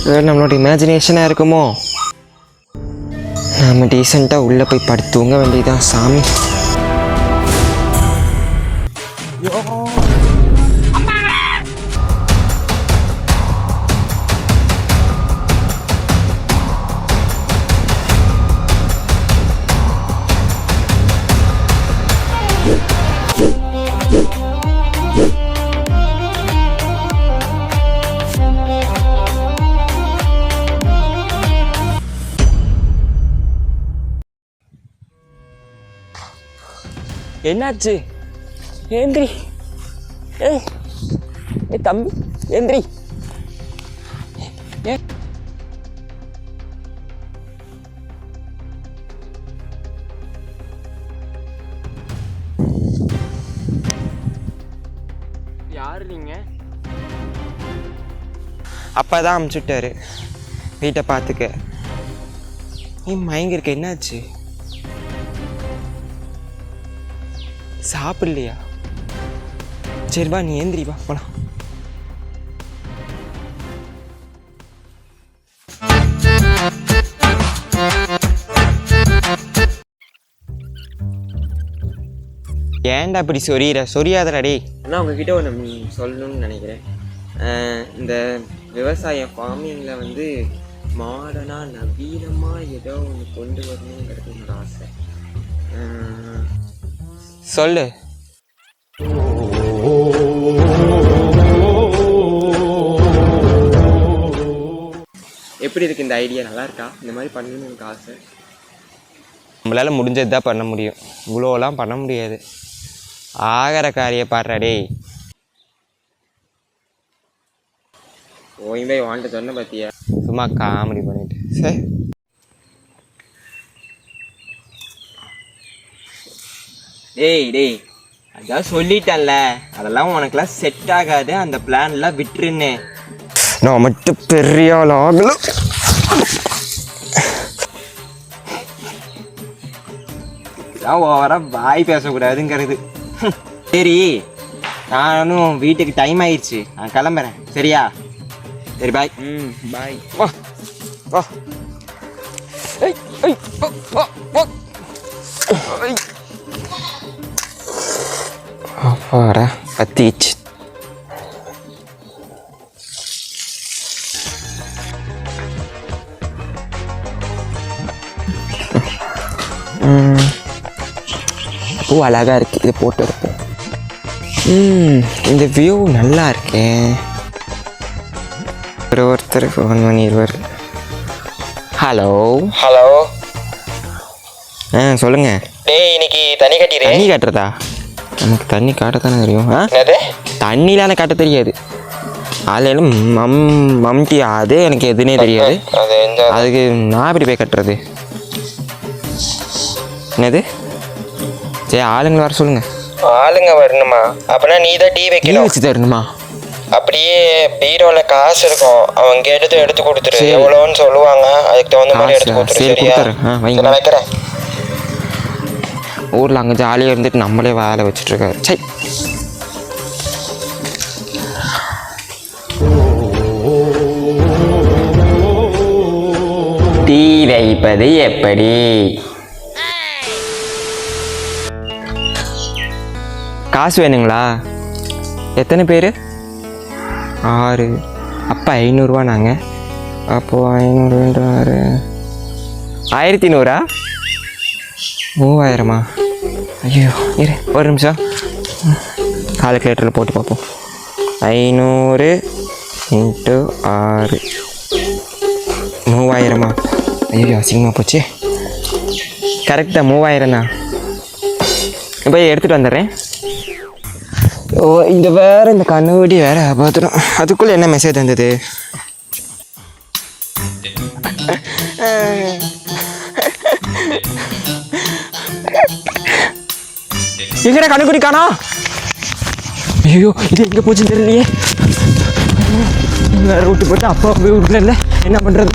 நம்மளோட இமேஜினேஷனாக இருக்குமோ? நம்ம டீசெண்டாக உள்ளே போய் படுத்து தூங்க வேண்டியதுதான் சாமி. என்னாச்சு? ஏந்திரி. ஏ தம்பி ஏந்திரி. யாரு நீங்க? அப்பா தான் அமுச்சுட்டாரு வீட்டை பார்த்துக்க. மயங்க இருக்க, என்னாச்சு? சாப்பிடலையா? சரி வா, நீ ஏந்திரி வா போலாம். ஏன்டா அப்படி சொரியாதடா. நான் உங்ககிட்ட ஒன்று சொல்லணும்னு நினைக்கிறேன். இந்த விவசாய ஃபார்மிங்கில் வந்து மாடர்னாக நவீனமாக ஏதோ ஒன்று கொண்டு வரணுங்கிறது என்னோட ஆசை. சொல்லு. எப்படி இருக்கு இந்த ஐடியா? நல்லா இருக்கா? இந்த மாதிரி பண்ணணும்னு எனக்கு ஆசை. நம்மளால் முடிஞ்சது தான் பண்ண முடியும், இவ்வளோலாம் பண்ண முடியாது. ஆகிற காரிய பாடுறாடே. ஓய்வே வாண்ட்டு சொன்ன பார்த்தியா? சும்மா காமெடி பண்ணிட்டு. சரி டேய் அதான் சொல்லிட்டேன்ல, அதெல்லாம் உனக்குலாம் செட் ஆகாது, அந்த பிளான்லாம் விட்டுருன்னு. நான் மட்டும் பெரிய ஆள் ஆகல. ஓவரா வாய் பேசக்கூடாதுங்கிறது. சரி, நானும் வீட்டுக்கு டைம் ஆயிடுச்சு, நான் கிளம்புறேன். சரியா? சரி பாய். பாய். வா வா. அப்பாடா பத்திச்சு. பூ அழகா இருக்கு, இது போட்டு இருப்போம். இந்த வியூ நல்லா இருக்கேன். ஒருத்தர் ஃபோன் பண்ணிடுவார். Hello hello. சொல்லுங்க. டேய் இன்னைக்கு தண்ணி கட்டிடு. தண்ணி கட்டுறதா? நமக்கு தண்ணி காட்டத்தானே தெரியும். தண்ணியில் எனக்கு காட்ட தெரியாது. அதில் மம்டி அது எனக்கு எதுனே தெரியாது. அதுக்கு நான் எப்படி போய் கட்டுறது? என்னது? சரி ஆளுங்களை வர சொல்லுங்க. ஆளுங்க வரணுமா? அப்படின்னா நீ தான் டீ வைக்கணும். வச்சு தரணுமா? அப்படியே பீரோவில் காசு இருக்கும், அவங்க எடுத்து கொடுத்துரு. எவ்வளோன்னு சொல்லுவாங்க, அதுக்கு தகுந்த மாதிரி எடுத்து கொடுத்துரு. சரியா? வைங்க, நான் வைக்கிறேன். ஊரில் அங்கே ஜாலியாக இருந்துட்டு நம்மளே வேலை வச்சுட்ருக்காரு. சை. டீ வைப்பது எப்படி? காசு வேணுங்களா? எத்தனை பேர்? 6. அப்போ 500 நாங்கள். அப்போது 500 1100. 3000. ஐயோ இரு ஒரு நிமிஷம், கால்குலேட்டரில் போட்டு பார்ப்போம். 500 × 6 3000. ஐயோ அசிங்கமாக போச்சு. கரெக்டாக 3000 தான். இப்போ எடுத்துகிட்டு வந்துடுறேன். ஓ இந்த வேறு இந்த கண்ணுவடி வேறு பார்த்துடும். அதுக்குள்ளே என்ன மெசேஜ் வந்தது? எங்கடா கண்ணுக்குடி காணா? ஐயோ இது எங்கே போச்சுன்னு தெரியலையே. வேறு விட்டு போட்டு அப்பா போய் விட்டுல, என்ன பண்ணுறது?